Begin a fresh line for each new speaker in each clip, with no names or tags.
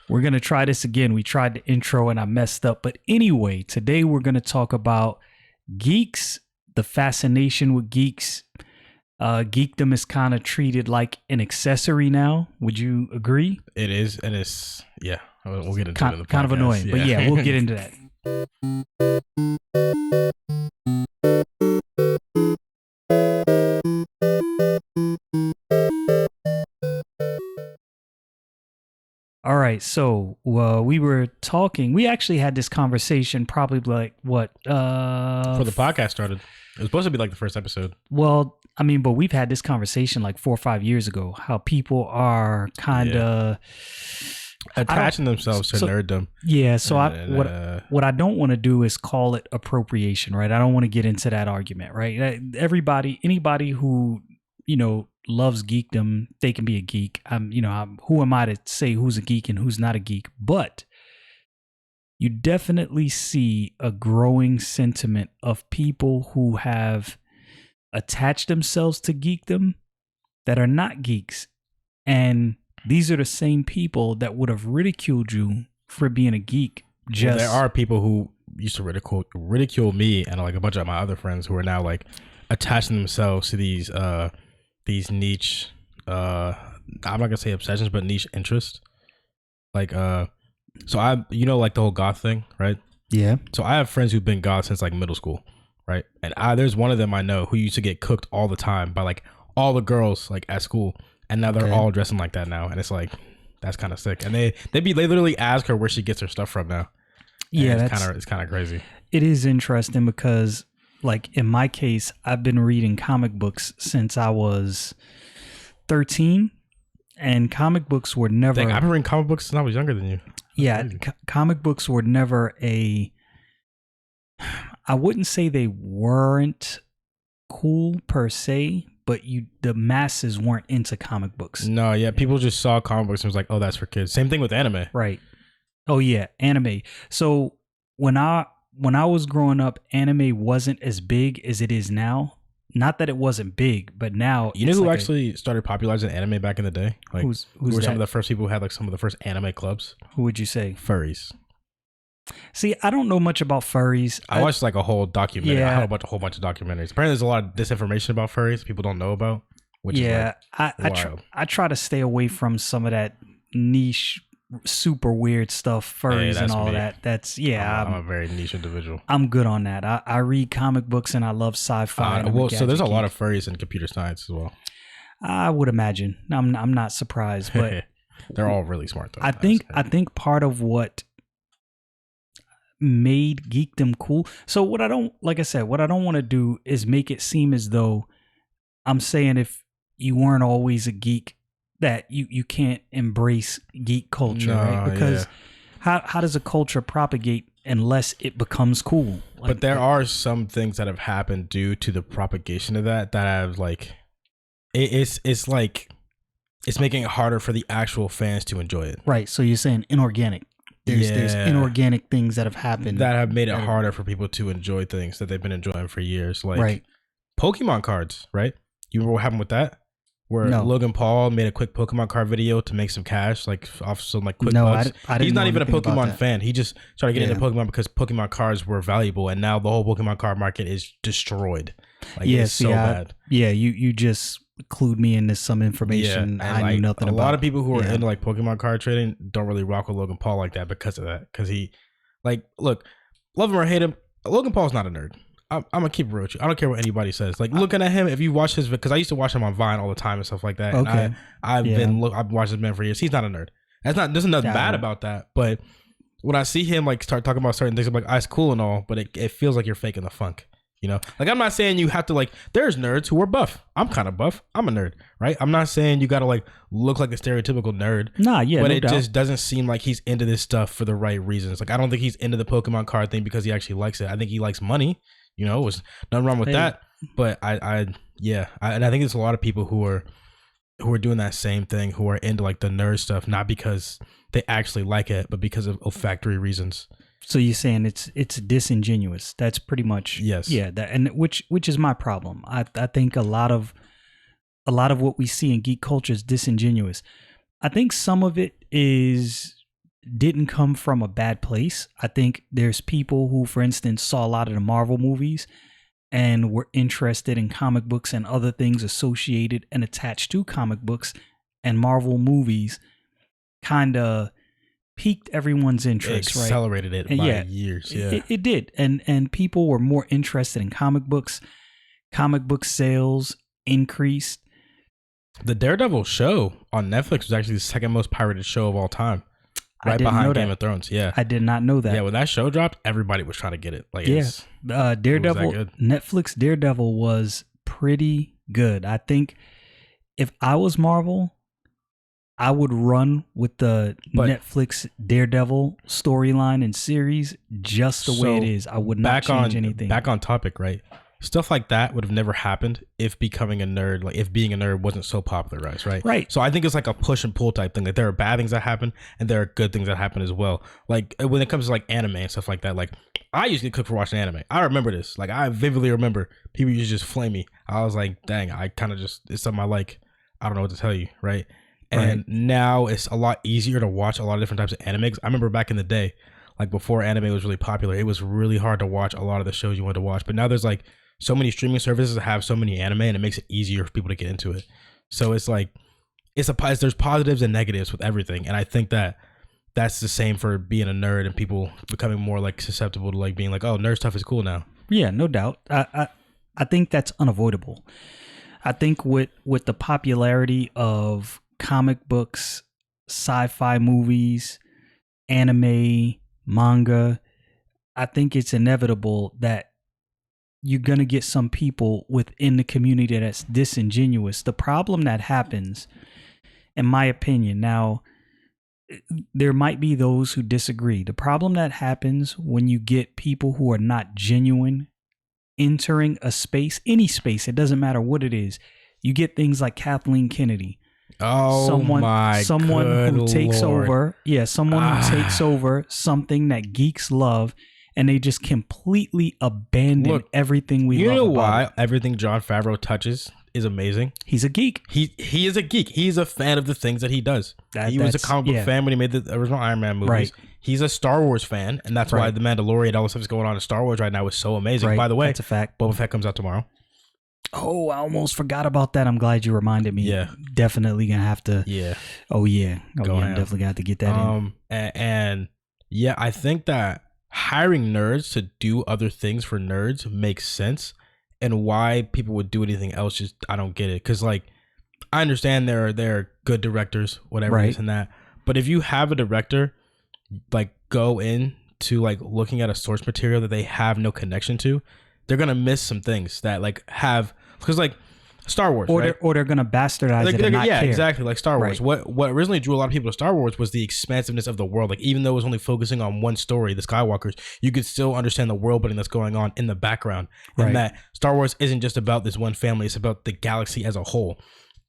We're going to try this again. We tried the intro and I messed up. But anyway, today we're going to talk about geeks, the fascination with geeks. Geekdom is kind of treated like an accessory now. Would you agree?
It is, and it's, yeah, we'll get into it in the podcast.
Kind of annoying,
yeah.
But yeah, we'll get into that. All right, so we were talking. We actually had this conversation probably like what?
Before the podcast started. It was supposed to be like the first episode.
Well, I mean, but we've had this conversation like 4 or 5 years ago. How people are kind of
attaching themselves to nerddom.
Yeah. So what I don't want to do is call it appropriation, right? I don't want to get into that argument, right? Anybody who loves geekdom, they can be a geek. Who am I to say who's a geek and who's not a geek? But you definitely see a growing sentiment of people who have attached themselves to geekdom that are not geeks. And these are the same people that would have ridiculed you for being a geek.
There are people who used to ridicule me and like a bunch of my other friends who are now like attaching themselves to these niche, I'm not gonna say obsessions, but niche interests. Like, so like the whole goth thing, right?
Yeah.
So I have friends who've been goth since like middle school, right? And there's one of them I know who used to get cooked all the time by like all the girls like at school, and now they're all dressing like that now, and it's like that's kind of sick. And they literally ask her where she gets her stuff from now. And yeah, it's kind of crazy.
It is interesting because, like in my case, I've been reading comic books since I was 13, and comic books were never.
I've been reading comic books since I was younger than you.
Comic books were never I wouldn't say they weren't cool per se, but the masses weren't into comic books.
No, yeah, people just saw comic books and was like, oh, that's for kids. Same thing with anime.
Right. Oh yeah, anime. So when I was growing up, anime wasn't as big as it is now. Not that it wasn't big, but now
you know who actually started popularizing anime back in the day? Like,
who
were some of the first people who had like some of the first anime clubs?
Who would you say?
Furries.
See, I don't know much about furries.
I watched like a whole documentary. Yeah. I had a whole bunch of documentaries. Apparently, there's a lot of disinformation about furries people don't know about. Which is like
I try to stay away from some of that niche, super weird stuff, furries and all
me.
That. That's
I'm a very niche individual.
I'm good on that. I read comic books and I love sci-fi.
So there's a lot of furries in computer science as well.
I would imagine. I'm not surprised, but
they're all really smart though.
I think part of what made geekdom cool. So what I don't want to do is make it seem as though I'm saying if you weren't always a geek that you can't embrace geek culture, right? Because how does a culture propagate unless it becomes cool?
But there are some things that have happened due to the propagation of that have like it's like it's making it harder for the actual fans to enjoy it.
Right. So you're saying inorganic. There's inorganic things that have happened
that have made it harder for people to enjoy things that they've been enjoying for years. Like Pokemon cards, right? You remember what happened with that? Where Logan Paul made a quick Pokemon card video to make some cash, like off some like quick bucks. He's not even a Pokemon fan. He just started getting into Pokemon because Pokemon cards were valuable, and now the whole Pokemon card market is destroyed. Like, it's so bad.
Yeah, you just clued me into some information I knew nothing about.
A lot of people who are into like Pokemon card trading don't really rock with Logan Paul like that because of that. Because he, like, look, love him or hate him, Logan Paul's not a nerd. I'm gonna keep it real with you. I don't care what anybody says. Like looking at him, if you watch his, because I used to watch him on Vine all the time and stuff like that.
Okay.
And I've watched this man for years. He's not a nerd. There's nothing bad about that. But when I see him like start talking about certain things, I'm like, it's cool and all, but it feels like you're faking the funk. You know, like I'm not saying you have to like. There's nerds who are buff. I'm kind of buff. I'm a nerd, right? I'm not saying you got to like look like a stereotypical nerd.
Nah, yeah,
but
no
it
doubt.
just doesn't seem like he's into this stuff for the right reasons. Like I don't think he's into the Pokemon card thing because he actually likes it. I think he likes money. You know, there's nothing wrong with that. But I think there's a lot of people who are doing that same thing, who are into like the nerd stuff, not because they actually like it, but because of olfactory reasons.
So you're saying it's disingenuous. That's pretty much which is my problem. I think a lot of what we see in geek culture is disingenuous. I think some of it is didn't come from a bad place. I think there's people who, for instance, saw a lot of the Marvel movies and were interested in comic books and other things associated and attached to comic books, and Marvel movies kind of piqued everyone's interest,
accelerated
right?
it by years. Yeah,
it did. And people were more interested in comic books. Comic book sales increased.
The Daredevil show on Netflix was actually the second most pirated show of all time, right behind Game of Thrones. Yeah,
I did not know that.
Yeah, when that show dropped, everybody was trying to get it. Like,
Daredevil, Netflix Daredevil was pretty good. I think if I was Marvel, I would run with the Netflix Daredevil storyline and series just the way it is. I would not change anything.
Back on topic, right? Stuff like that would have never happened if becoming a nerd, like if being a nerd wasn't so popularized, right?
Right.
So I think it's like a push and pull type thing. Like there are bad things that happen and there are good things that happen as well. Like when it comes to like anime and stuff like that, like I usually cook for watching anime. I remember this. Like I vividly remember people used to just flame me. I was like, dang, I kind of just, it's something I like. I don't know what to tell you, right? And now it's a lot easier to watch a lot of different types of anime. I remember back in the day, like before anime was really popular, it was really hard to watch a lot of the shows you wanted to watch. But now there's like so many streaming services that have so many anime, and it makes it easier for people to get into it. So it's like, there's positives and negatives with everything. And I think that that's the same for being a nerd and people becoming more like susceptible to like being like, oh, nerd stuff is cool now.
Yeah, no doubt. I think that's unavoidable. I think with the popularity of comic books, sci-fi movies, anime, manga, I think it's inevitable that you're going to get some people within the community that's disingenuous. The problem that happens, in my opinion, now, there might be those who disagree. The problem that happens when you get people who are not genuine entering a space, any space, it doesn't matter what it is. You get things like Kathleen Kennedy.
Oh, someone
who takes
Lord.
over. Yeah, someone who takes over something that geeks love, and they just completely abandon everything we love.
You know why everything Jon Favreau touches is amazing?
He's a geek.
He is a geek. He's a fan of the things that he does. He was a comic book fan when he made the original Iron Man movies.
Right.
He's a Star Wars fan, and that's why The Mandalorian, all the stuff that's going on in Star Wars right now is so amazing.
Right.
By the way,
that's a fact.
Boba Fett comes out tomorrow.
Oh, I almost forgot about that. I'm glad you reminded me.
Yeah.
Definitely gonna have to.
Yeah.
Oh, yeah. I'm definitely gonna have to get that in.
And yeah, I think that hiring nerds to do other things for nerds makes sense. And why people would do anything else, just I don't get it. Because like, I understand there are good directors, whatever this and that. But if you have a director like go in to like looking at a source material that they have no connection to, they're gonna miss some things that like have, because like Star Wars,
or they're gonna bastardize it and not care.
Exactly, like Star Wars. What originally drew a lot of people to Star Wars was the expansiveness of the world. Like even though it was only focusing on one story, the Skywalkers, you could still understand the world building that's going on in the background, and that Star Wars isn't just about this one family; it's about the galaxy as a whole.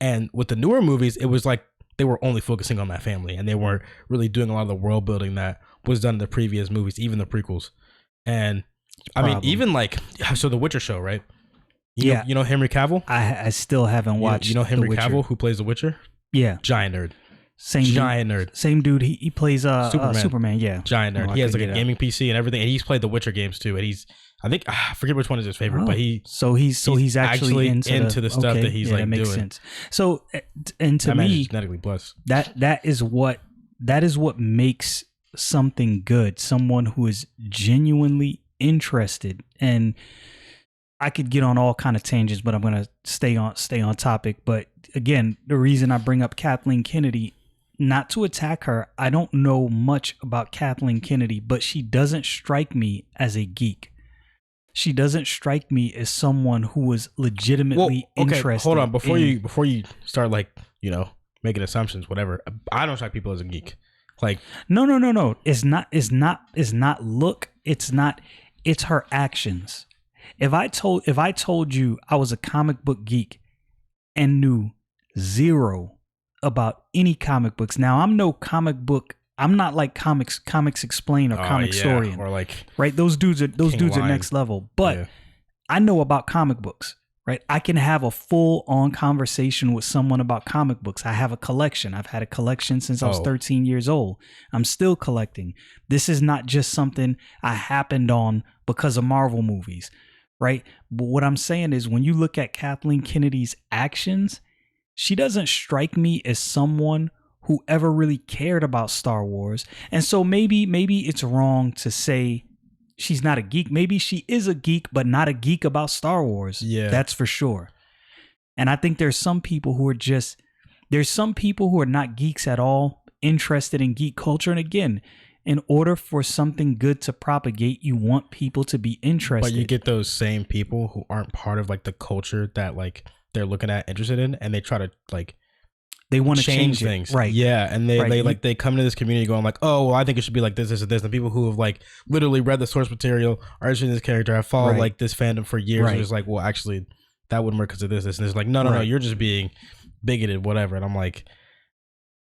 And with the newer movies, it was like they were only focusing on that family, and they weren't really doing a lot of the world building that was done in the previous movies, even the prequels. And I mean, even like the Witcher show, right? You know Henry Cavill?
I still haven't watched.
You know Henry Cavill, who plays the Witcher?
Yeah.
Giant nerd.
Giant nerd. Same dude. He plays Superman. Yeah.
Giant nerd. He has like a gaming PC and everything, and he's played the Witcher games too. And I think I forget which one is his favorite, but he's actually into the stuff that he's like doing. That makes sense.
So, and to me,
genetically blessed.
That is what makes something good. Someone who is genuinely interested. And I could get on all kind of tangents, but I'm going to stay on topic. But again, the reason I bring up Kathleen Kennedy, not to attack her, I don't know much about Kathleen Kennedy, but she doesn't strike me as a geek. She doesn't strike me as someone who was legitimately interested.
Hold on, before you start like, making assumptions, whatever. I don't strike people as a geek. Like
no. It's not look. It's her actions. If I told you I was a comic book geek and knew zero about any comic books. Now I'm no comic book. I'm not like Comics Explain or Comic Historian.
Or like
Those dudes are next level. But I know about comic books. right? I can have a full on conversation with someone about comic books. I have a collection. I've had a collection since I was 13 years old. I'm still collecting. This is not just something I happened on because of Marvel movies, right? But what I'm saying is when you look at Kathleen Kennedy's actions, she doesn't strike me as someone who ever really cared about Star Wars. And so maybe it's wrong to say she's not a geek. Maybe she is a geek, but not a geek about Star Wars.
Yeah.
That's for sure. And I think there's some people who are not geeks at all, interested in geek culture. And again, in order for something good to propagate, you want people to be interested.
But you get those same people who aren't part of like the culture that like they're looking at, interested in, and they try to like,
they want to
change things. Right. Yeah. And they come into this community going like, oh, well, I think it should be like this, this, and this. And people who have like literally read the source material, are interested in this character, have followed like this fandom for years. And it's like, well, actually that wouldn't work because of this, this. And it's like, no, you're just being bigoted, whatever. And I'm like,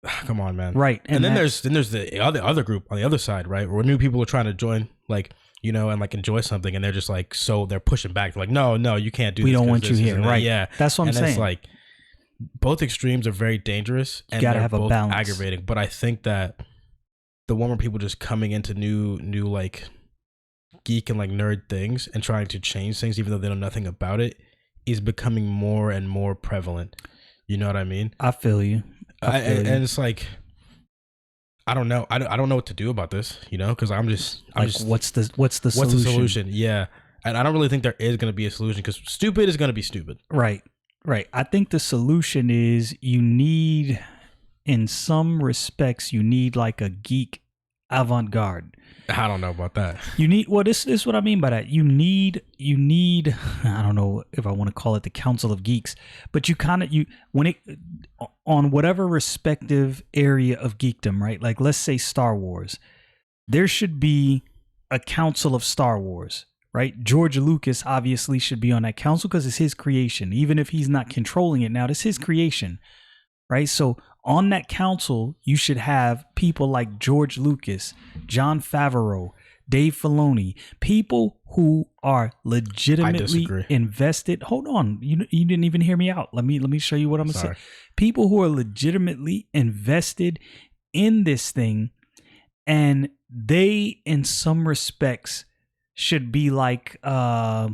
come on, man.
Right.
And then there's the other group on the other side, right? Where new people are trying to join, like, you know, and like enjoy something. And they're just like, so they're pushing back. They're like, no, you can't do this.
We don't want you here. Right.
Yeah.
That's what I'm saying.
It's like, both extremes are very dangerous and
gotta
they're
have a
both
balance.
aggravating. But I think that the one where people just coming into new like geek and like nerd things and trying to change things even though they know nothing about it is becoming more and more prevalent. You know what I mean?
I feel you.
And it's like, I don't know. I don't know what to do about this, you know, because I'm just
what's the solution?
Yeah. And I don't really think there is going to be a solution because stupid is going to be stupid.
Right. I think the solution is in some respects, you need like a geek avant-garde.
I don't know about that.
This is what I mean by that. You need, I don't know if I want to call it the Council of Geeks, but on whatever respective area of geekdom, right? Like let's say Star Wars, there should be a Council of Star Wars. Right? George Lucas obviously should be on that council because it's his creation. Even if he's not controlling it now, it's his creation. Right? So on that council, you should have people like George Lucas, Jon Favreau, Dave Filoni, people who are legitimately invested. Hold on. You didn't even hear me out. Let me show you what I'm going to say. People who are legitimately invested in this thing, and they, in some respects, should be like how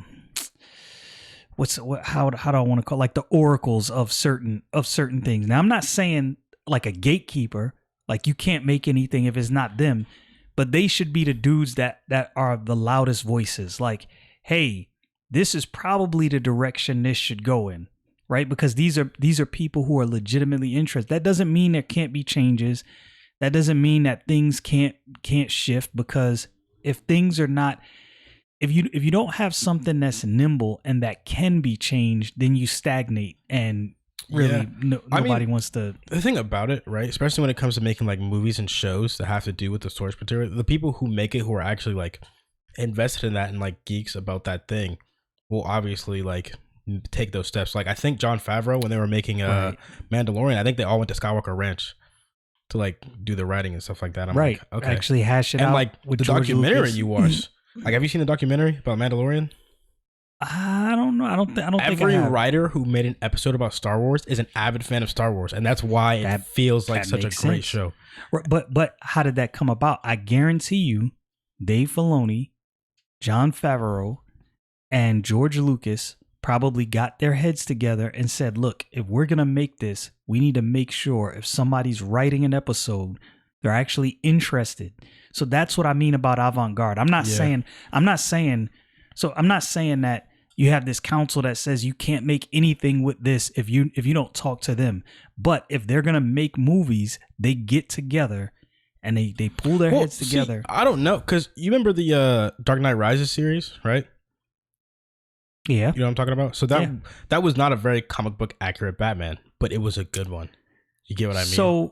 do I want to call it? Like the oracles of certain things. Now I'm not saying like a gatekeeper, like you can't make anything if it's not them, but they should be the dudes that are the loudest voices. Like, hey, this is probably the direction this should go in, right? Because these are people who are legitimately interested. That doesn't mean there can't be changes. That doesn't mean that things can't shift, because if things are not, if you don't have something that's nimble and that can be changed, then you stagnate, and really nobody wants to.
The thing about it, right, especially when it comes to making like movies and shows that have to do with the source material, the people who make it, who are actually like invested in that and like geeks about that thing, will obviously like take those steps. Like I think Jon Favreau, when they were making Mandalorian, I think they all went to Skywalker Ranch to like do the writing and stuff like that. I'm like, okay,
actually hash it out.
And like
with
the
George
documentary
Lucas.
you watched, like, have you seen the documentary about Mandalorian?
I don't know. I don't think
every writer who made an episode about Star Wars is an avid fan of Star Wars, and that's why it feels like such a great show.
But how did that come about? I guarantee you, Dave Filoni, Jon Favreau, and George Lucas probably got their heads together and said, look, if we're going to make this, we need to make sure if somebody's writing an episode, they're actually interested. So that's what I mean about avant-garde. I'm not saying that you have this council that says you can't make anything with this if you don't talk to them. But if they're going to make movies, they get together and they pull their heads together.
I don't know, because you remember the Dark Knight Rises series, right?
Yeah.
You know what I'm talking about? So that was not a very comic book accurate Batman, but it was a good one. You get what I mean?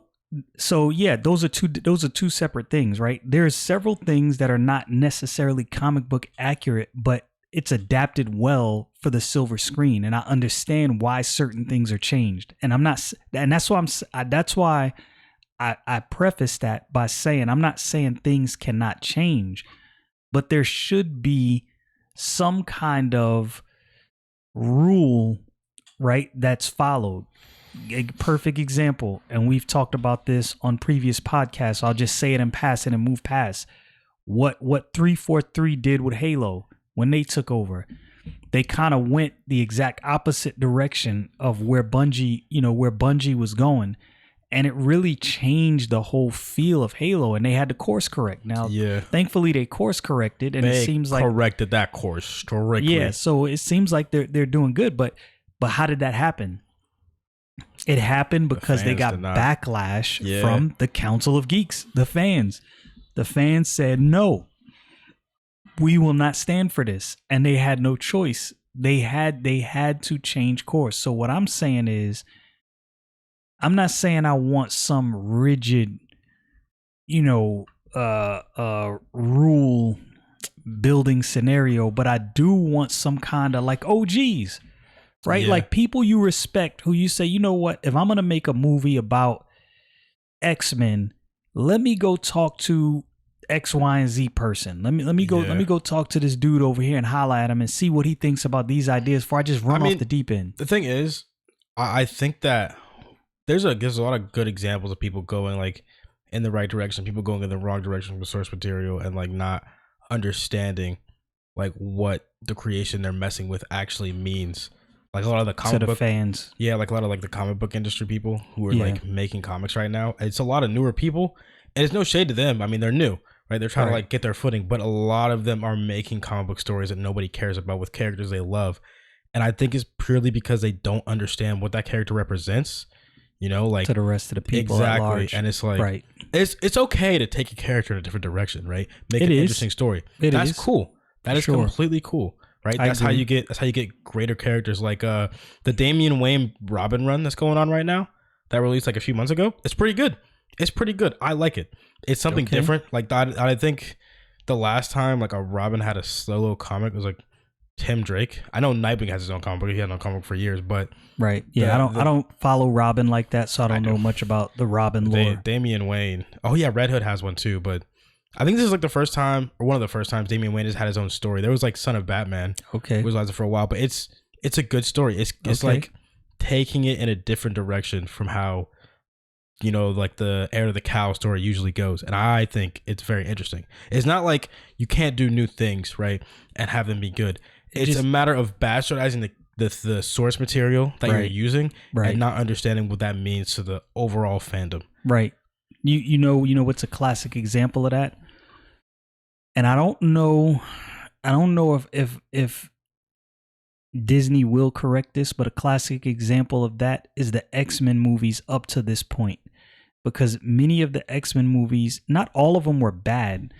So yeah, those are two separate things, right? There's several things that are not necessarily comic book accurate, but it's adapted well for the silver screen, and I understand why certain things are changed. And that's why I preface that by saying I'm not saying things cannot change, but there should be some kind of
rule, right, that's followed. A perfect example, and we've talked about this on previous podcasts, so I'll just say it and pass it and move past. What 343 did with Halo when they took over, they kind of went the exact opposite direction of where Bungie was going, and it really changed the whole feel of Halo, and they had to course correct. Now, thankfully they course corrected, and it seems like
corrected that course strictly.
Yeah, so it seems like they're doing good, but how did that happen? It happened because they got backlash from the Council of Geeks, the fans. The fans said, no, we will not stand for this. And they had no choice. They had to change course. So what I'm saying is, I'm not saying I want some rigid, rule building scenario, but I do want some kind of like OGs. Right? Like people you respect who you say, you know what, if I'm going to make a movie about X-Men, let me go talk to X, Y, and Z person. Let me go talk to this dude over here and holla at him and see what he thinks about these ideas before I just run off the deep end.
The thing is, I think that there's a lot of good examples of people going like in the right direction, people going in the wrong direction with source material and like not understanding like what the creation they're messing with actually means. Like a lot of the comic book
fans.
Yeah, like a lot of like the comic book industry people who are like making comics right now. It's a lot of newer people, and it's no shade to them. I mean, they're new, right? They're trying to like get their footing, but a lot of them are making comic book stories that nobody cares about with characters they love. And I think it's purely because they don't understand what that character represents, like
to the rest of the people.
Exactly.
At large.
And it's like it's okay to take a character in a different direction, right? Make an interesting story. That's cool. That is completely cool. Right, that's how you get greater characters like the Damian Wayne Robin run that's going on right now that released like a few months ago. It's pretty good. I like it. It's something different. Like that, I think the last time like a Robin had a solo comic was like Tim Drake. I know Nightwing has his own comic book. He had no comic book for years, but
I don't follow Robin like that, so I don't know much about the Robin lore.
Damian Wayne. Oh yeah, Red Hood has one too, but I think this is like the first time, or one of the first times, Damian Wayne has had his own story. There was like Son of Batman, was like for a while, but it's a good story. It's like taking it in a different direction from how, like the Heir to the Cow story usually goes, and I think it's very interesting. It's not like you can't do new things, right, and have them be good. It's a matter of bastardizing the source material that you're using, and not understanding what that means to the overall fandom.
Right. You know what's a classic example of that? And I don't know if Disney will correct this, but a classic example of that is the X-Men movies up to this point. Because many of the X-Men movies, not all of them were bad,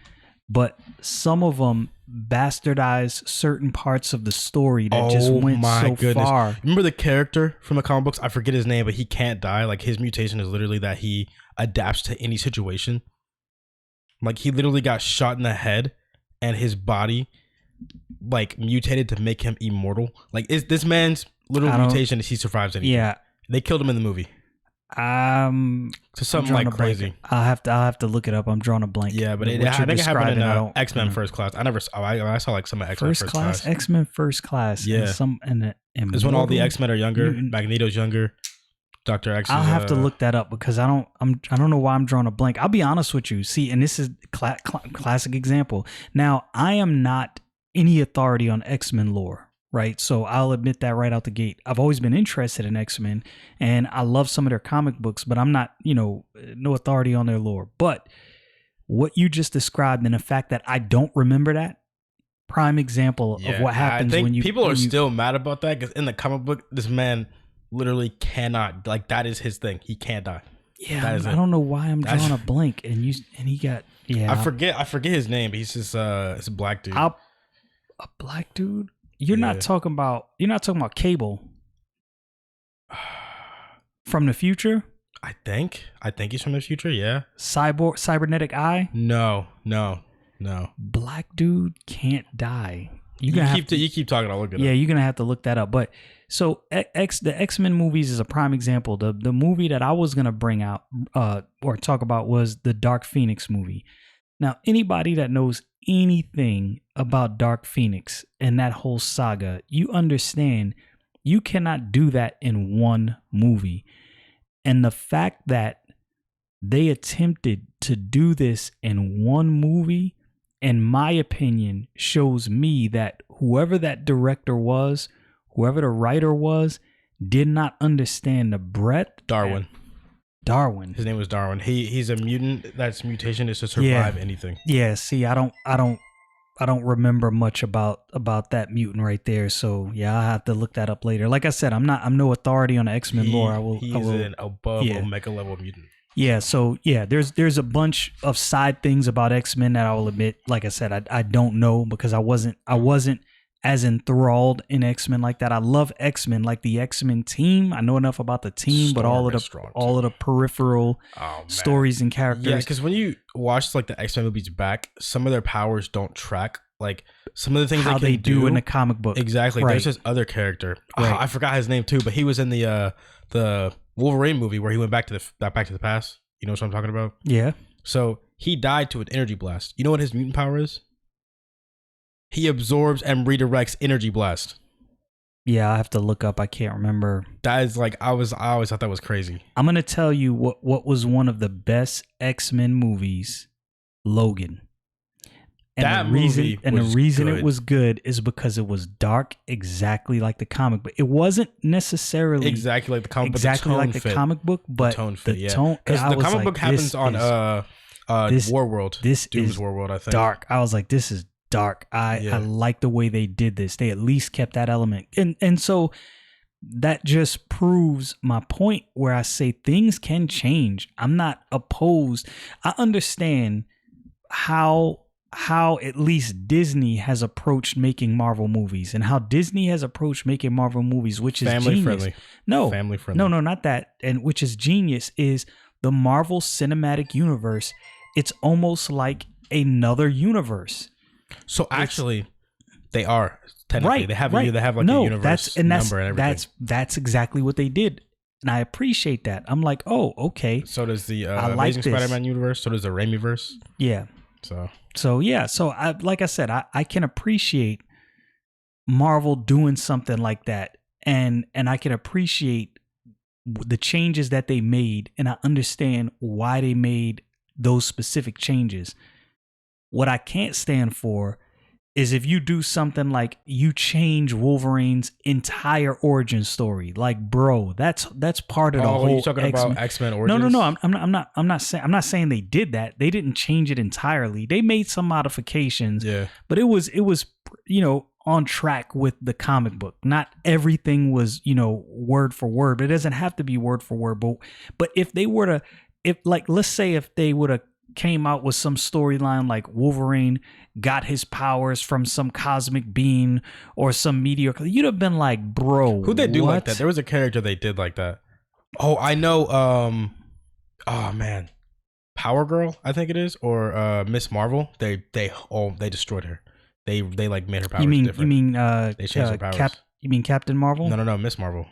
but some of them bastardized certain parts of the story that just went so far.
Remember the character from the comic books? I forget his name, but he can't die. Like his mutation is literally that he adapts to any situation. Like he literally got shot in the head and his body like mutated to make him immortal. Like is this man's literal mutation is he survives anything. Yeah. They killed him in the movie. So something like crazy.
I'll have to look it up. I'm drawing a blank.
Yeah, but I think it happened in X-Men First Class. I saw like some of X-Men First Class.
X-Men First Class.
Yeah.
And
it's when all the X-Men are younger. Magneto's younger. Dr. X.
I'll have to look that up because I don't know why I'm drawing a blank. I'll be honest with you. See, and this is classic example. Now, I am not any authority on X-Men lore, right? So I'll admit that right out the gate. I've always been interested in X-Men and I love some of their comic books, but I'm not, no authority on their lore. But what you just described and the fact that I don't remember that, prime example of what happens when you...
People are still mad about that because in the comic book, this man literally cannot, like, that is his thing. He can't die.
Yeah, I don't know why I'm drawing a blank. And he got... Yeah,
I forget his name, but he's just it's a black dude.
A black dude? You're not talking about Cable from the future?
I think he's from the future, yeah.
Cybernetic Eye?
No.
Black dude can't die.
You keep talking, I'll look it up.
Yeah, you're gonna have to look that up. But so the X-Men movies is a prime example. The movie that I was gonna bring out or talk about was the Dark Phoenix movie. Now, anybody that knows anything about Dark Phoenix and that whole saga, you understand you cannot do that in one movie. And the fact that they attempted to do this in one movie, in my opinion, shows me that whoever that director was, whoever the writer was, did not understand the breadth.
Darwin. His name was Darwin. He's a mutant. That's mutation is to survive anything.
Yeah. See, I don't remember much about that mutant right there. So yeah, I'll have to look that up later. Like I said, I'm no authority on the X-Men lore.
He's an above Omega level mutant.
Yeah. So yeah, there's a bunch of side things about X-Men that I will admit. Like I said, I don't know because I wasn't as enthralled in X-Men like that. I love X-Men, like the X-Men team. I know enough about the team, but all of the peripheral stories and characters.
Yeah, because when you watch like the X-Men movies back, some of their powers don't track like some of the things
how they do in the comic book.
Exactly. Right. There's this other character. Right. I forgot his name too, but he was in the Wolverine movie where he went back to the past. You know what I'm talking about?
Yeah.
So he died to an energy blast. You know what his mutant power is? He absorbs and redirects energy blast.
Yeah, I have to look up. I can't remember.
That is like I always thought that was crazy.
I'm gonna tell you what was one of the best X-Men movies, Logan. And the reason it was good is because it was dark, exactly like the comic book. It wasn't necessarily
exactly like the comic book.
Exactly like the comic book, but the tone.
Because the comic book happens on War World.
This
Doom's
is
War World, I think.
Dark. I was like, this is dark. I like the way they did this. They at least kept that element. And so that just proves my point where I say things can change. I'm not opposed. I understand how at least Disney has approached making Marvel movies and how Disney has approached making Marvel movies, which is
family
genius.
Friendly.
No,
family friendly.
No, not that. And which is genius is the Marvel Cinematic Universe. It's almost like another universe.
So actually, they are technically right. They have like a universe number and everything.
That's exactly what they did, and I appreciate that. I'm like, oh, okay.
So does the Amazing Spider-Man universe. So does the Raimiverse.
Yeah. So yeah. So I like I said, I can appreciate Marvel doing something like that, and I can appreciate the changes that they made, and I understand why they made those specific changes. What I can't stand for is if you do something like you change Wolverine's entire origin story. Like, bro, that's part of the whole.
You're talking about X-Men origins?
No. I'm not saying they did that. They didn't change it entirely. They made some modifications.
Yeah.
But it was on track with the comic book. Not everything was word for word. But it doesn't have to be word for word. But if they were to, let's say if they would have came out with some storyline like Wolverine got his powers from some cosmic being or some meteor, you'd have been like, bro,
who they do like that? There was a character they did like that. Oh, I know. Oh man, Power Girl, I think it is, or Miss Marvel. They destroyed her. They like made her powers different.
You mean
they changed her powers.
You mean Captain Marvel?
No, Miss Marvel.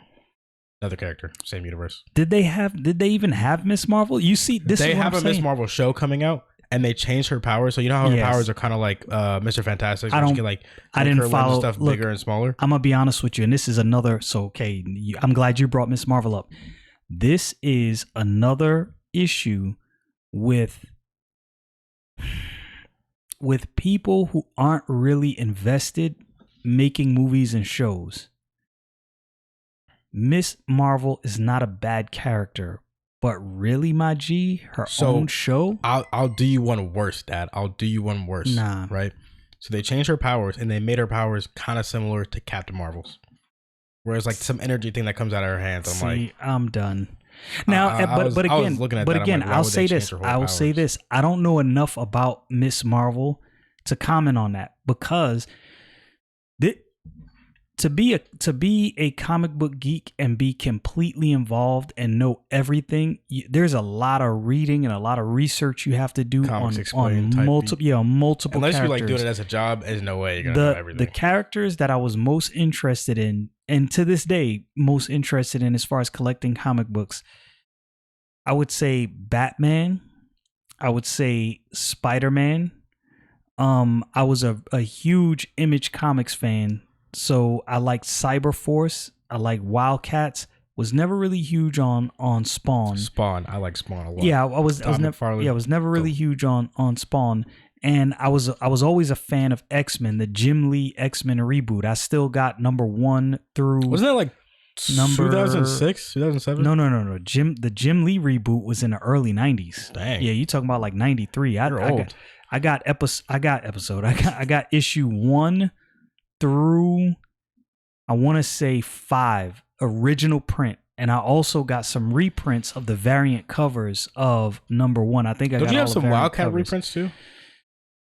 Another character, same universe.
Did they even have Miss Marvel? You see,
they have a Miss Marvel show coming out, and they changed her powers. So you know how her powers are kind of like Mr. Fantastic.
I didn't follow
stuff bigger and smaller.
I'm gonna be honest with you, and this is another. So okay, I'm glad you brought Miss Marvel up. This is another issue with people who aren't really invested making movies and shows. Miss Marvel is not a bad character, but really, my G, her own show.
I'll do you one worse, Dad. I'll do you one worse.
Nah.
Right? So they changed her powers, and they made her powers kind of similar to Captain Marvel's. Whereas like some energy thing that comes out of her hands,
I'm done. Now, but again, I'll say this. I will say this. I don't know enough about Miss Marvel to comment on that because to be a comic book geek and be completely involved and know everything, there's a lot of reading and a lot of research you have to do on multiple
unless
characters.
You like doing it as a job, there's no way you're gonna know everything.
The characters that I was most interested in, and to this day most interested in as far as collecting comic books, I would say Batman, I would say Spider-Man. I was a huge Image Comics fan, so I liked Cyberforce. I like Wildcats. Was never really huge on Spawn.
Spawn, I like Spawn a lot.
Yeah, I was never really huge on Spawn. And I was always a fan of X-Men, the Jim Lee X-Men reboot. I still got number 1 through.
Wasn't that like 2006, 2007?
No. The Jim Lee reboot was in the early 90s.
Dang.
Yeah, you talking about like 93.
You're old.
I got issue 1 through, I want to say 5, original print. And I also got some reprints of the variant covers of number 1. I think I got all the variant covers.
Don't you have some Wildcat reprints too?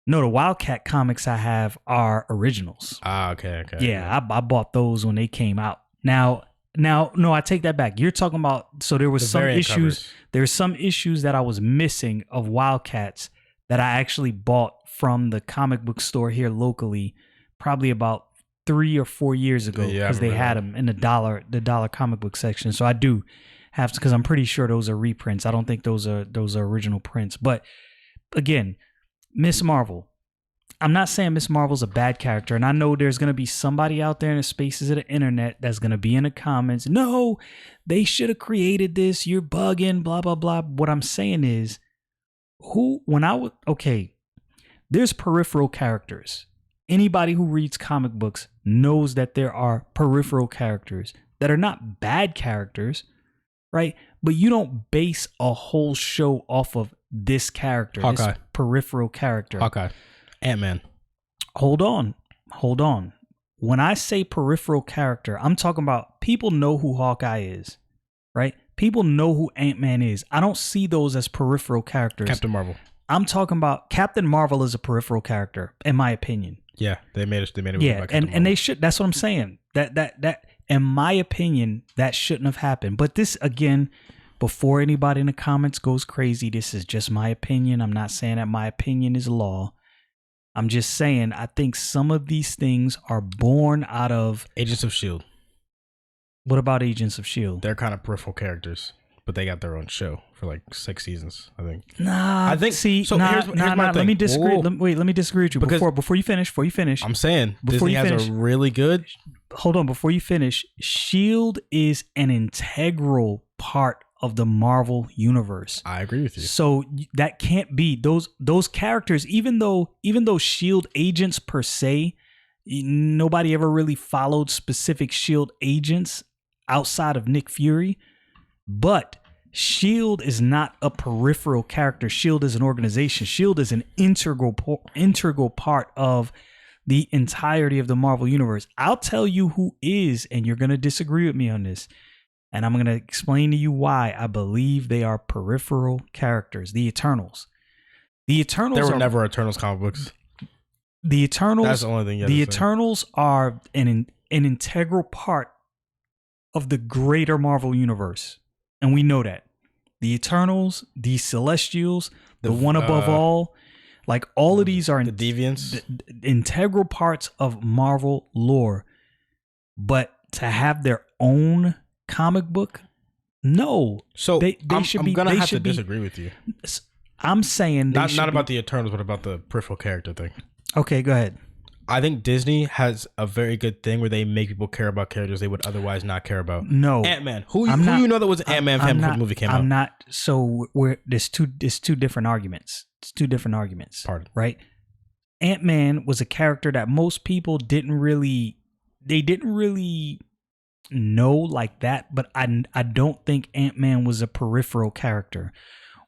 No, the Wildcat comics I have are originals.
Okay.
Yeah, I bought those when they came out. Now, no, I take that back. You're talking about, so there was some issues. Covers. There's some issues that I was missing of Wildcats that I actually bought from the comic book store here locally, probably about 3 or 4 years ago, because they had them in the dollar comic book section. So I do have to, because I'm pretty sure those are reprints. I don't think those are original prints. But again, Miss Marvel. I'm not saying Miss Marvel's a bad character, and I know there's going to be somebody out there in the spaces of the internet that's going to be in the comments, no, they should have created this, you're bugging, blah, blah, blah. What I'm saying is, there's peripheral characters. Anybody who reads comic books knows that there are peripheral characters that are not bad characters, right? But you don't base a whole show off of this character,
Hawkeye.
This peripheral character.
Hawkeye. Ant-Man.
Hold on. When I say peripheral character, I'm talking about people know who Hawkeye is, right? People know who Ant-Man is. I don't see those as peripheral characters.
Captain Marvel.
I'm talking about Captain Marvel is a peripheral character, in my opinion.
Yeah, they made it.
Yeah, and they should. That's what I'm saying. That in my opinion, that shouldn't have happened. But this, again, before anybody in the comments goes crazy, this is just my opinion. I'm not saying that my opinion is law. I'm just saying I think some of these things are born out of
Agents of S.H.I.E.L.D.
What about Agents of S.H.I.E.L.D.?
They're kind of peripheral characters, but they got their own show for like 6 seasons, I think.
Nah,
I think.
Here's
my thing.
Let me disagree. Let me disagree with you before you finish.
I'm saying Disney has a really good.
Hold on, before you finish. S.H.I.E.L.D. is an integral part of the Marvel universe.
I agree with you.
So that can't be those characters. Even though S.H.I.E.L.D. agents per se, nobody ever really followed specific S.H.I.E.L.D. agents outside of Nick Fury, but S.H.I.E.L.D. is not a peripheral character. S.H.I.E.L.D. is an organization. S.H.I.E.L.D. is an integral part of the entirety of the Marvel universe. I'll tell you who is, and you're going to disagree with me on this, and I'm going to explain to you why I believe they are peripheral characters. The Eternals. There were
never Eternals comic books.
The Eternals.
That's the only thing.
The Eternals are an integral part of the greater Marvel universe, and we know that. The Eternals, the Celestials, the One Above All, like all of these are
the Deviants,
integral parts of Marvel lore. But to have their own comic book, no.
So I'm gonna have to disagree with you.
I'm saying
not about the Eternals, but about the peripheral character thing.
Okay, go ahead.
I think Disney has a very good thing where they make people care about characters they would otherwise not care about.
No,
Ant-Man. Who you know that was an Ant-Man fan before the movie came out?
I'm not. So there's two different arguments. It's two different arguments.
Pardon.
Right? Ant-Man was a character that most people didn't really know like that. But I don't think Ant-Man was a peripheral character.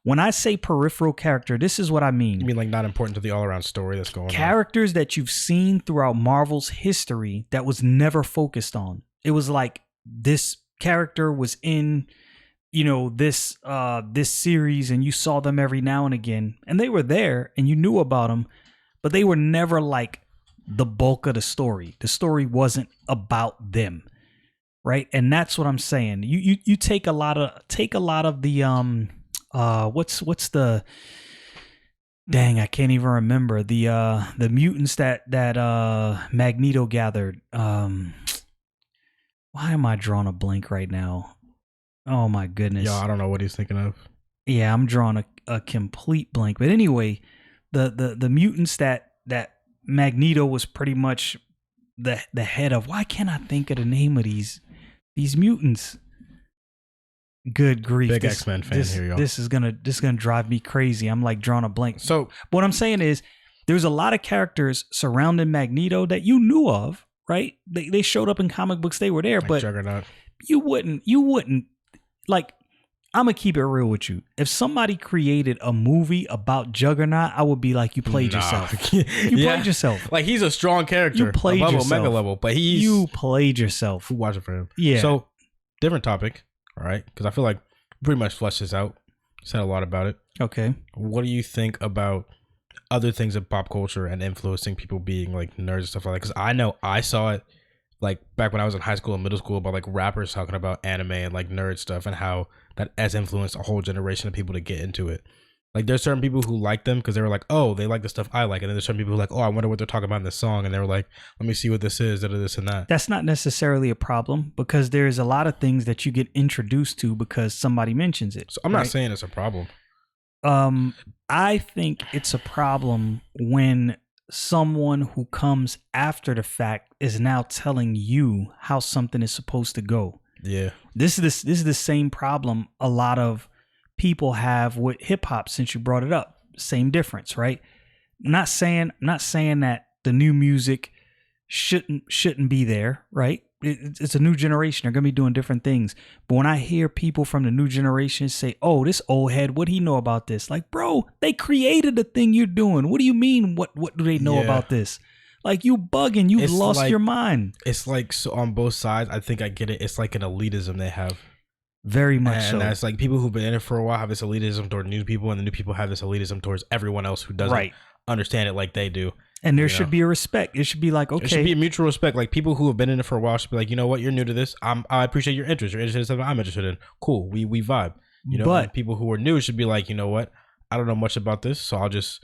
When I say peripheral character, this is what I mean.
You mean like not important to the all-around story that's going on?
Characters that you've seen throughout Marvel's history that was never focused on. It was like this character was in, this series, and you saw them every now and again, and they were there, and you knew about them, but they were never like the bulk of the story. The story wasn't about them, right? And that's what I'm saying. You take a lot of the what's the dang, I can't even remember the mutants that Magneto gathered. Why am I drawing a blank right now? Oh my goodness.
Yo, I don't know what he's thinking of.
Yeah, I'm drawing a complete blank. But anyway, the mutants that Magneto was pretty much the head of. Why can't I think of the name of these mutants? Good grief!
Big X-Men fan here, y'all.
This is gonna drive me crazy. I'm like drawing a blank.
So
what I'm saying is, there's a lot of characters surrounding Magneto that you knew of, right? They showed up in comic books. They were there,
like
but
Juggernaut.
You wouldn't like. I'm gonna keep it real with you. If somebody created a movie about Juggernaut, I would be like, you played yourself. You played yourself.
Like, he's a strong character.
You played yourself.
Mega level, but
you played yourself.
Who watched it for him?
Yeah.
So, different topic, all right? Because I feel like we pretty much fleshed this out. Said a lot about it.
Okay.
What do you think about other things in pop culture and influencing people being like nerds and stuff like that? Because I know I saw it like back when I was in high school and middle school about like rappers talking about anime and like nerd stuff and how that has influenced a whole generation of people to get into it. Like, there's certain people who like them because they were like, oh, they like the stuff I like. And then there's certain people who are like, oh, I wonder what they're talking about in this song. And they were like, let me see what this is, this and that.
That's not necessarily a problem because there's a lot of things that you get introduced to because somebody mentions it.
So I'm not saying it's a problem.
I think it's a problem when someone who comes after the fact is now telling you how something is supposed to go.
Yeah.
This is the same problem a lot of people have with hip hop since you brought it up. Same difference, right? I'm not saying that the new music shouldn't be there, right? It's a new generation. They're going to be doing different things. But when I hear people from the new generation say, oh, this old head, what do he know about this? Like, bro, they created the thing you're doing. What do you mean? What do they know about this? Like, you bugging. You've lost your mind.
It's like, so on both sides, I think I get it. It's like an elitism they have.
Very much so.
And that's like people who've been in it for a while have this elitism toward new people, and the new people have this elitism towards everyone else who doesn't understand it like they do.
And there should be a respect. It should be like, okay.
It should be a mutual respect. Like, people who have been in it for a while should be like, you know what, you're new to this. I appreciate your interest. You're interested in something I'm interested in. Cool. We vibe. You know, but people who are new should be like, you know what, I don't know much about this, so I'll just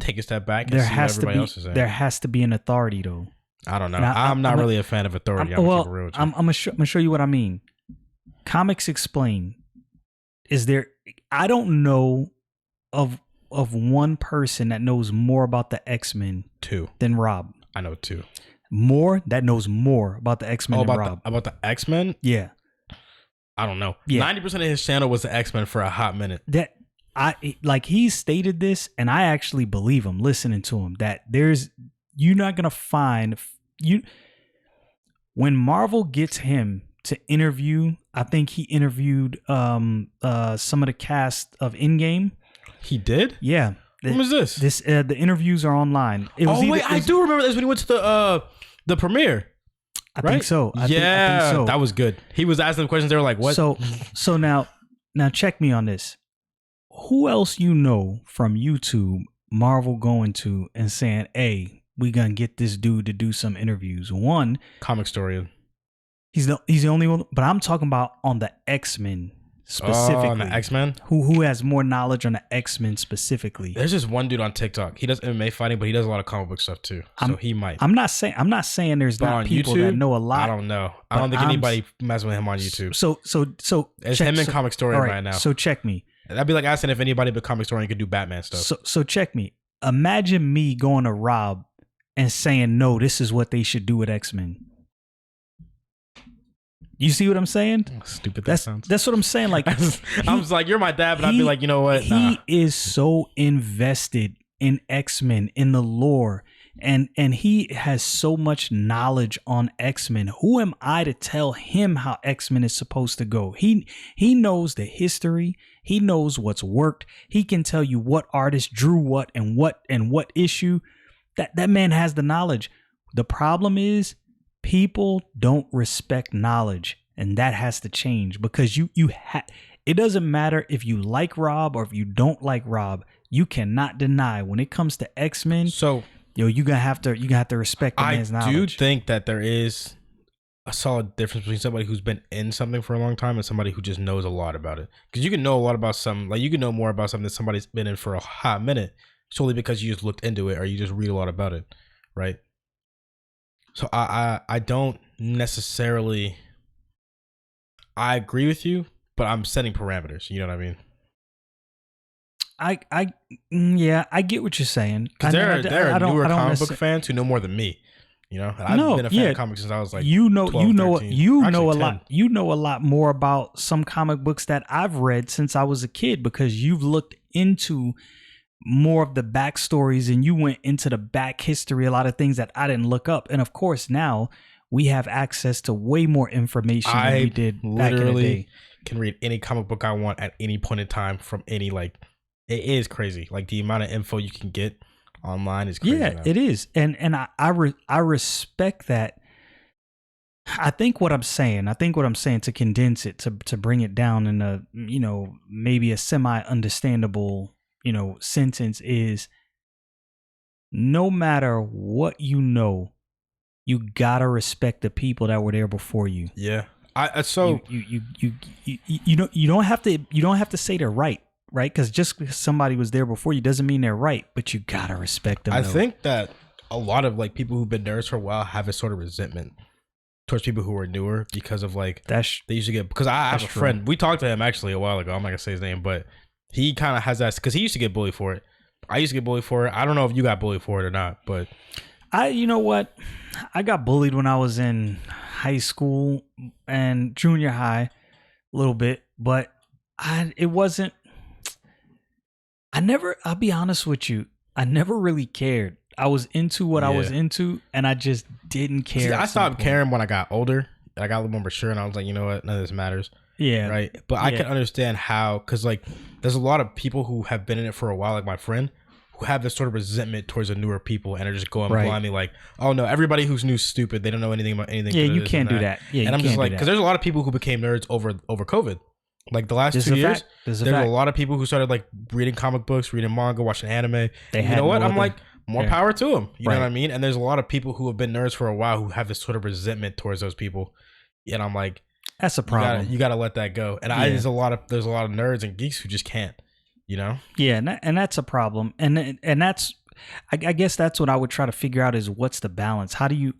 take a step back and see what everybody else is saying.
There has to be an authority, though.
I don't know. I'm not really a fan of authority.
I'm gonna show you what I mean. Comics Explain. I don't know of one person that knows more about the X-Men than Rob.
I know two.
That knows more about the X-Men than Rob.
About the X-Men?
Yeah.
I don't know. Yeah. 90% of his channel was the X-Men for a hot minute.
He stated this, and I actually believe him listening to him, that you're not gonna find when Marvel gets him to interview. I think he interviewed some of the cast of Endgame.
He did?
Yeah.
When was this?
The interviews are online.
I do remember this when he went to the premiere.
I think so. I think so.
That was good. He was asking them questions. They were like, "What?"
So now check me on this. Who else you know from YouTube Marvel going to and saying, "Hey, we gonna get this dude to do some interviews"? One,
Comic Historian.
He's the only one, but I'm talking about on the X-Men specifically.
On the X-Men?
Who has more knowledge on the X-Men specifically?
There's just one dude on TikTok. He does MMA fighting, but he does a lot of comic book stuff too. So he might.
I'm not saying there's not people
YouTube,
that know a lot.
I don't know. I don't think anybody messing with him on YouTube.
So
it's him and Comic Historian right now.
So check me.
That'd be like asking if anybody but Comic Historian could do Batman stuff.
So check me. Imagine me going to Rob and saying, no, this is what they should do with X-Men. You see what I'm saying?
Oh, stupid that sounds.
That's what I'm saying. Like,
I was like, you're my dad, but I'd be like, you know what?
He is so invested in X-Men, in the lore, and he has so much knowledge on X-Men. Who am I to tell him how X-Men is supposed to go? He knows the history. He knows what's worked. He can tell you what artist drew what and what issue. That man has the knowledge. The problem is, people don't respect knowledge, and that has to change because it doesn't matter if you like Rob or if you don't like Rob. You cannot deny when it comes to X-Men.
So,
you're gonna have to respect the man's knowledge.
I do think that there is a solid difference between somebody who's been in something for a long time and somebody who just knows a lot about it. Because you can know a lot about something, like you can know more about something that somebody's been in for a hot minute solely because you just looked into it or you just read a lot about it, right? So I don't necessarily, I agree with you, but I'm setting parameters. You know what I mean?
Yeah, I get what you're saying.
Because there are newer comic book fans who know more than me. You know, and I've been a fan of comics since I was like 12, 13.
A lot. You know a lot more about some comic books that I've read since I was a kid because you've looked into more of the backstories and you went into the back history, a lot of things that I didn't look up. And of course, now we have access to way more information than we did back in the day.
Can read any comic book I want at any point in time from any it is crazy. Like the amount of info you can get online is crazy.
Yeah, it is. And I respect that. I think what I'm saying to condense it, to bring it down in a, maybe a semi-understandable, sentence is no matter what you gotta respect the people that were there before you.
Yeah.
You don't have to say they're right? Because just because somebody was there before you doesn't mean they're right, but you gotta respect them.
I think that a lot of people who've been nerds for a while have a sort of resentment towards people who are newer because of they used to get, because I have a friend, we talked to him actually a while ago, I'm not gonna say his name, but he kind of has that because he used to get bullied for it. I used to get bullied for it. I don't know if you got bullied for it or not, but
you know what? I got bullied when I was in high school and junior high a little bit, but I'll be honest with you, I never really cared. I was into what I was into, and I just didn't care.
See, I stopped caring when I got older. I got a little more mature, and I was like, you know what? None of this matters.
Yeah.
Right. But I can understand how, because there's a lot of people who have been in it for a while, like my friend, who have this sort of resentment towards the newer people and are just going blindly like, oh no, everybody who's new is stupid. They don't know anything about anything.
Yeah, you can't do that. Yeah,
and I'm just because there's a lot of people who became nerds over COVID. Like the last 2 years, there's a lot of people who started reading comic books, reading manga, watching anime. You know what? I'm more power to them. You know what I mean? And there's a lot of people who have been nerds for a while who have this sort of resentment towards those people. And I'm like,
that's a problem.
You got to let that go. And there's a lot of nerds and geeks who just can't.
Yeah, and that's a problem. And that's, I guess that's what I would try to figure out is what's the balance. How do you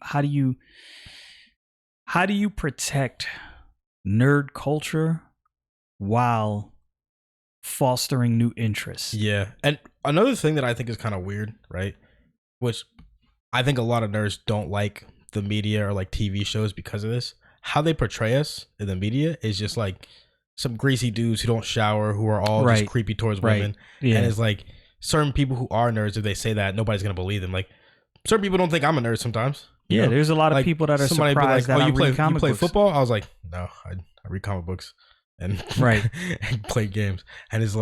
protect nerd culture while fostering new interests?
Yeah. And another thing that I think is kind of weird, right? Which I think a lot of nerds don't like the media or TV shows because of this. How they portray us in the media is just some greasy dudes who don't shower, who are all just creepy towards women. Yeah. And it's certain people who are nerds, if they say that, nobody's going to believe them. Certain people don't think I'm a nerd sometimes.
Yeah, there's a lot of people that are surprised that I read comic books.
You play football? I was like, no, I read comic books. And and play games, and it's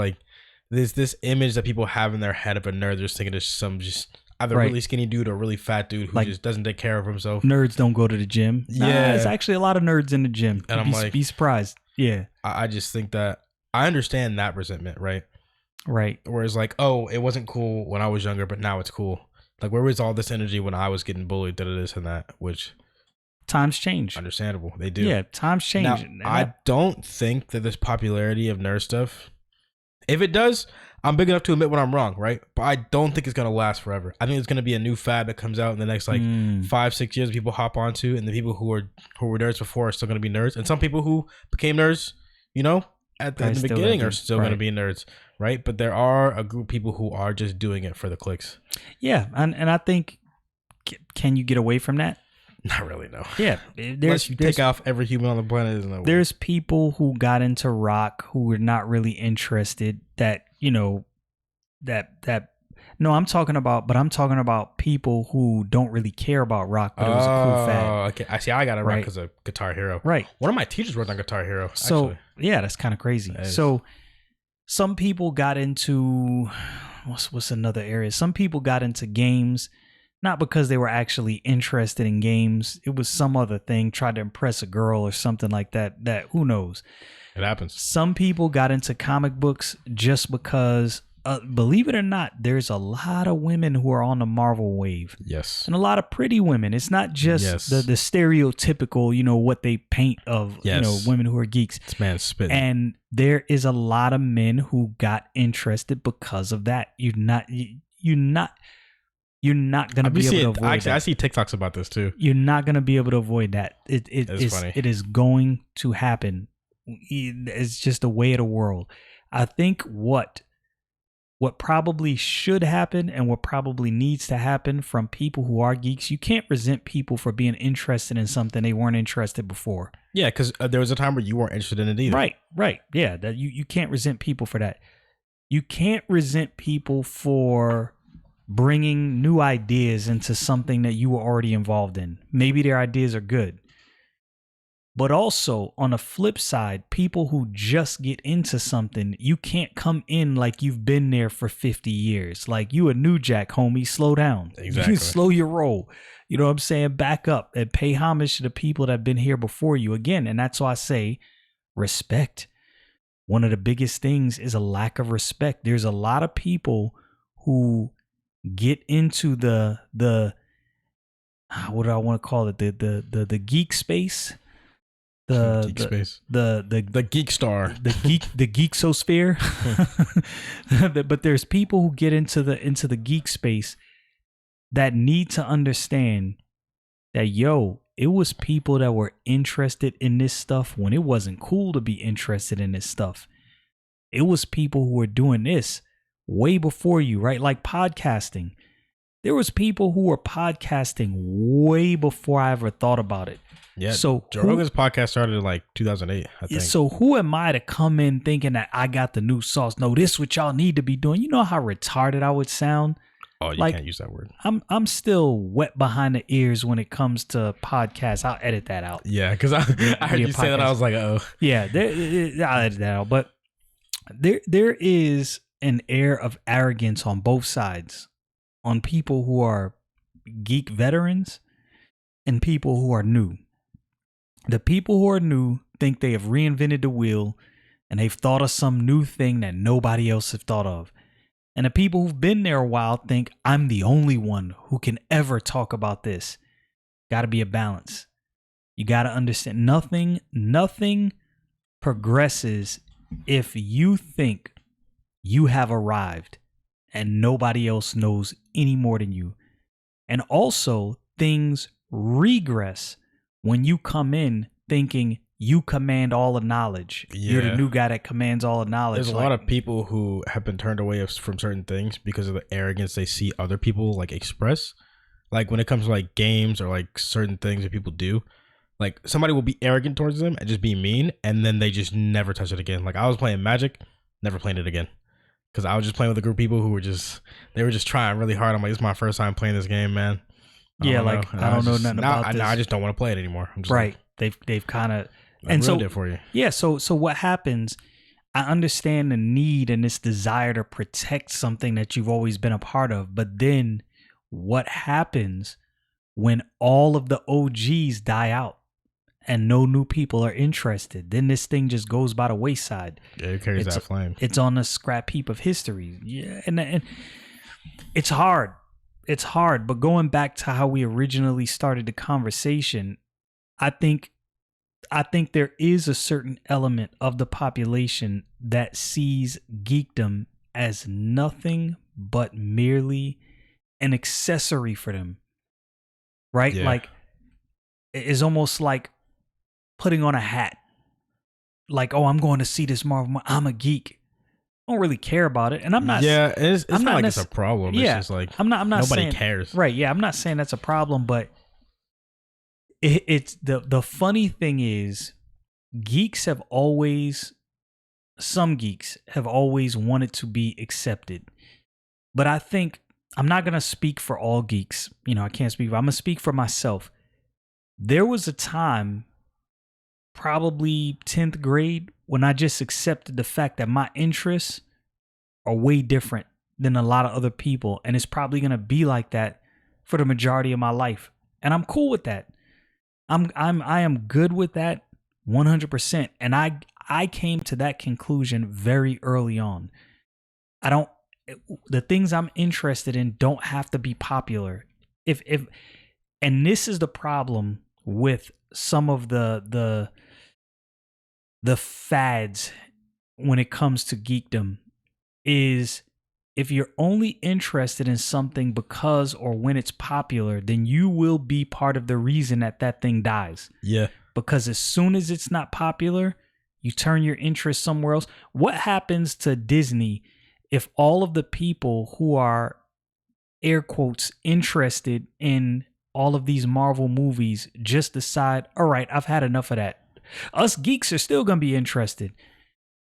there's this image that people have in their head of a nerd. They're just thinking there's some either really skinny dude or really fat dude who just doesn't take care of himself.
Nerds don't go to the gym. There's actually a lot of nerds in the gym. And I'm be surprised. Yeah,
I just think that I understand that resentment, right? Whereas oh, it wasn't cool when I was younger, but now it's cool. Where was all this energy when I was getting bullied? This and that, which.
Times change.
Understandable. They do.
Yeah, times change.
Now, I don't think that this popularity of nerd stuff, if it does, I'm big enough to admit when I'm wrong, right? But I don't think it's going to last forever. I think it's going to be a new fad that comes out in the next 5-6 years people hop onto, and the people who were nerds before are still going to be nerds. And some people who became nerds, at the beginning are still going to be nerds, right? But there are a group of people who are just doing it for the clicks.
Yeah, and I think, can you get away from that?
Not really, no.
Yeah,
unless you take off every human on the planet. Isn't that
there's people who got into rock who were not really interested. That I'm talking about people who don't really care about rock, but it was a cool fad.
Okay, I see. I got it right because of Guitar Hero.
Right.
One of my teachers worked on Guitar Hero.
So
actually.
Yeah, that's kind of crazy. So some people got into what's another area? Some people got into games. Not because they were actually interested in games. It was some other thing, tried to impress a girl or something like that. Who knows?
It happens.
Some people got into comic books just because, believe it or not, there's a lot of women who are on the Marvel wave.
Yes.
And a lot of pretty women. It's not just the stereotypical, what they paint of, women who are geeks.
This man's spitting.
And there is a lot of men who got interested because of that. You're not going to be able to avoid that.
I see TikToks about this too.
You're not going to be able to avoid that. It is going to happen. It's just the way of the world. I think what what probably should happen and what probably needs to happen from people who are geeks. You can't resent people for being interested in something they weren't interested before.
Yeah, because there was a time where you weren't interested in it either.
Right. Yeah, that you can't resent people for that. You can't resent people for bringing new ideas into something that you were already involved in. Maybe their ideas are good. But also, on the flip side, people who just get into something, you can't come in like you've been there for 50 years. Like, you a new jack, homie. Slow down.
Exactly.
Slow your roll. You know what I'm saying? Back up and pay homage to the people that have been here before you again. And that's why I say respect. One of the biggest things is a lack of respect. There's a lot of people who get into the what do I want to call it? The geek space. The
geek star,
the geeksosphere. But there's people who get into the geek space that need to understand that, it was people that were interested in this stuff when it wasn't cool to be interested in this stuff. It was people who were doing this way before you, right? Like podcasting. There was people who were podcasting way before I ever thought about it.
Yeah. So Joe Rogan's podcast started in like 2008, I think.
So who am I to come in thinking that I got the new sauce? No, this is what y'all need to be doing. You know how retarded I would sound?
Oh, you can't use that word.
I'm still wet behind the ears when it comes to podcasts. I'll edit that out.
Yeah, because I heard you say that. I was like, oh.
Yeah, I'll edit that out. But there is an air of arrogance on both sides, on people who are geek veterans and people who are new. The people who are new think they have reinvented the wheel and they've thought of some new thing that nobody else has thought of. And the people who've been there a while think I'm the only one who can ever talk about this. Got to be a balance. You got to understand nothing progresses if you think you have arrived and nobody else knows any more than you. And also, things regress when you come in thinking you command all the knowledge. Yeah. You're the new guy that commands all the knowledge.
There's a lot of people who have been turned away from certain things because of the arrogance they see other people like express. Like when it comes to like games or like certain things that people do, like somebody will be arrogant towards them and just be mean, and then they just never touch it again. Like I was playing Magic, never playing it again. Because I was just playing with a group of people who were just trying really hard. I'm like, this is my first time playing this game, man.
I don't know nothing about this.
Now I just don't want to play it anymore. I'm just
right. They've kind of
and ruined it for you.
Yeah. So what happens? I understand the need and this desire to protect something that you've always been a part of, but then what happens when all of the OGs die out and no new people are interested? Then this thing just goes by the wayside.
Yeah, it carries that flame.
It's on a scrap heap of history. Yeah, and it's hard. It's hard. But going back to how we originally started the conversation, I think there is a certain element of the population that sees geekdom as nothing but merely an accessory for them. Right? Yeah. Like, it's almost like putting on a hat. Like, oh, I'm going to see this Marvel. I'm a geek. I don't really care about it. And I'm not.
Yeah, it's not like it's a problem. Yeah, it's just like
I'm not
nobody
saying,
cares.
Right. Yeah. I'm not saying that's a problem, but it's the funny thing is some geeks have always wanted to be accepted. But I think I'm not going to speak for all geeks. You know, I can't speak. I'm going to speak for myself. There was a time, probably 10th grade, when I just accepted the fact that my interests are way different than a lot of other people. And it's probably going to be like that for the majority of my life. And I'm cool with that. I am good with that 100%. And I came to that conclusion very early on. The things I'm interested in don't have to be popular. And this is the problem with some of the fads when it comes to geekdom, is if you're only interested in something because or when it's popular, then you will be part of the reason that thing dies.
Yeah.
Because as soon as it's not popular, you turn your interest somewhere else. What happens to Disney if all of the people who are air quotes interested in all of these Marvel movies just decide, all right, I've had enough of that. Us geeks are still going to be interested.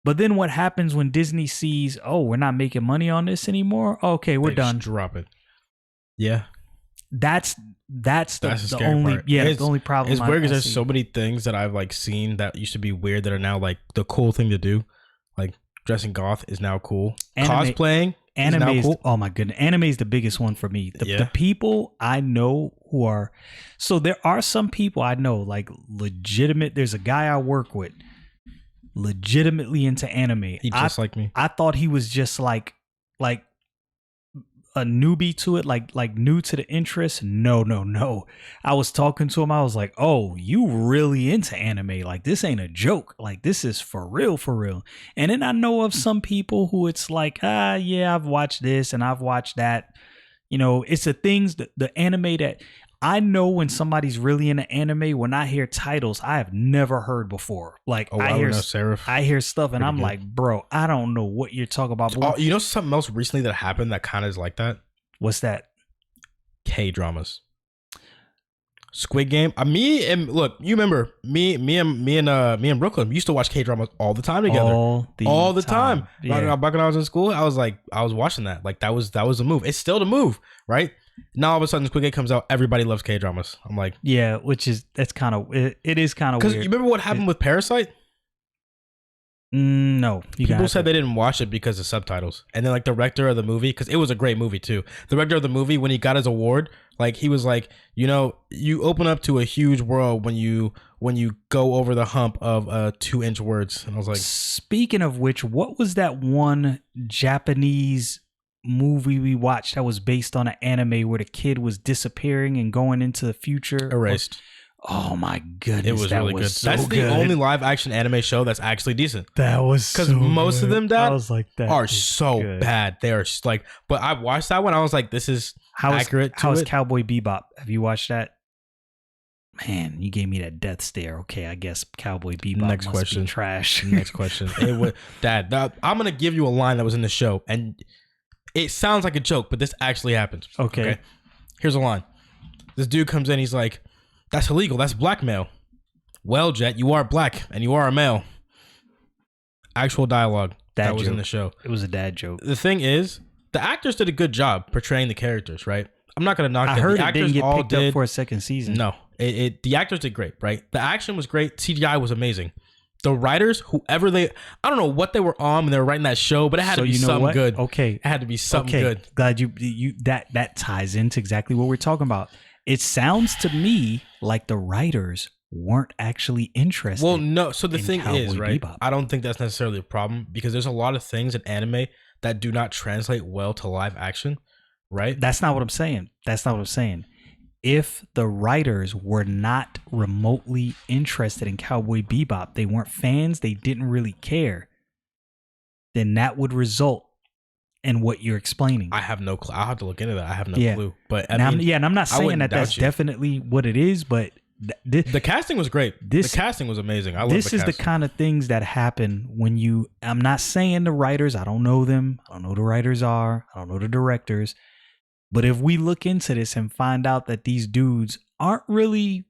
But then what happens when Disney sees, oh, we're not making money on this anymore? Okay, we're done.
Drop it. Yeah.
That's the only
part.
The only problem.
It's weird because there's so many things that I've like seen that used to be weird that are now like the cool thing to do. Like dressing goth is now cool. Cosplaying
anime
is now cool.
Oh my goodness, anime is the biggest one for me. The people I know who are, so there are some people I know like legitimate. There's a guy I work with, legitimately into anime.
He just like me.
I thought he was just like a newbie to it, like new to the interest. No. I was talking to him. I was like, oh, you really into anime. Like this ain't a joke. Like this is for real. And then I know of some people who it's like, yeah, I've watched this and I've watched that. You know, it's the things, the anime that I know when somebody's really into anime when I hear titles I have never heard before. Like I hear stuff and I'm like, bro, I don't know what you're talking about.
You know something else recently that happened that kind of is like that?
What's that?
K-dramas. Squid Game. Look, you remember me and Brooknom used to watch K-dramas all the time together. All the time.
Yeah.
Back when I was in school, I was watching that. Like that was the move. It's still the move, right? Now all of a sudden Squid Game comes out, everybody loves K-dramas. I'm like,
yeah, which is it is kind of weird.
Because you remember what happened with Parasite?
No,
people said they didn't watch it because of subtitles, and then like the director of the movie, because it was a great movie too. The director of the movie, when he got his award, like he was like, you know, you open up to a huge world when you go over the hump of 2-inch words. And I was like,
speaking of which, what was that one Japanese movie we watched that was based on an anime where the kid was disappearing and going into the future?
Erased.
Oh my goodness,
it was really good. That's the only live action anime show that's actually decent.
That was
because most of them
I was like, that
are so good. Bad. They are like, but I watched that one. I was like, this is accurate.
How is Cowboy Bebop? Have you watched that? Man, you gave me that death stare. Okay, I guess Cowboy Bebop must be trash.
Next question. Dad, I'm gonna give you a line that was in the show, and it sounds like a joke, but this actually happened. Okay. Here's a line. This dude comes in. He's like, that's illegal. That's blackmail. Well, Jet, you are black and you are a male. Actual dialogue that was in the show.
It was a dad joke.
The thing is, the actors did a good job portraying the characters, right? I'm not going to knock them.
I heard it didn't get picked up for a second season.
No. The actors did great, right? The action was great. CGI was amazing. The writers, I don't know what they were on when they were writing that show, but it had to be something good.
Okay.
It had to be something good.
Glad you that ties into exactly what we're talking about. It sounds to me like the writers weren't actually interested.
Well, no. So the thing is, right?
Bebop.
I don't think that's necessarily a problem because there's a lot of things in anime that do not translate well to live action, right?
That's not what I'm saying. If the writers were not remotely interested in Cowboy Bebop, they weren't fans, they didn't really care, then that would result in what you're explaining.
I have no clue. I'll have to look into that. I have no clue. But
and I'm not saying that that's definitely what it is, but
the casting was great. The casting was amazing. I love
this. Is the kind of things that happen when I'm not saying the writers, I don't know them. I don't know who the writers are. I don't know the directors. But if we look into this and find out that these dudes aren't really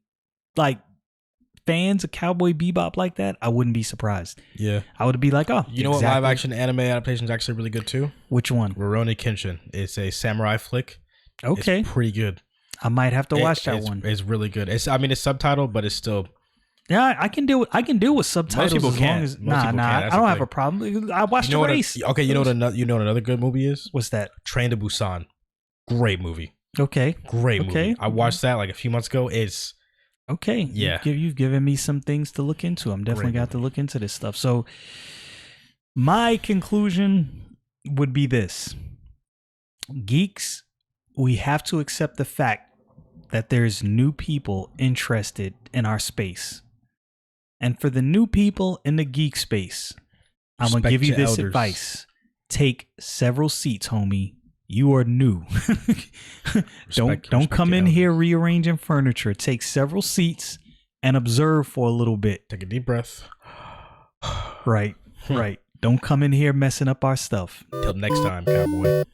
like fans of Cowboy Bebop like that, I wouldn't be surprised.
Yeah.
I would be like, oh,
you know what live action anime adaptation is actually really good too?
Which one?
Rurouni Kenshin. It's a samurai flick.
Okay.
It's pretty good.
I might have to watch that one.
It's really good. It's subtitled, but it's still.
Yeah, I can deal with subtitles. Most people can't. I don't have a problem. I watched the race.
You know what another good movie is?
What's that?
Train to Busan. Great movie.
Okay.
Great movie. I watched that like a few months ago. It's
okay.
Yeah.
You've given me some things to look into. I'm definitely got to look into this stuff. So my conclusion would be this. Geeks, we have to accept the fact that there's new people interested in our space. And for the new people in the geek space, I'm going to give you this advice. Take several seats, homie. You are new. Don't come in here rearranging furniture. Take several seats and observe for a little bit.
Take a deep breath.
Right. Don't come in here messing up our stuff.
Till next time, cowboy.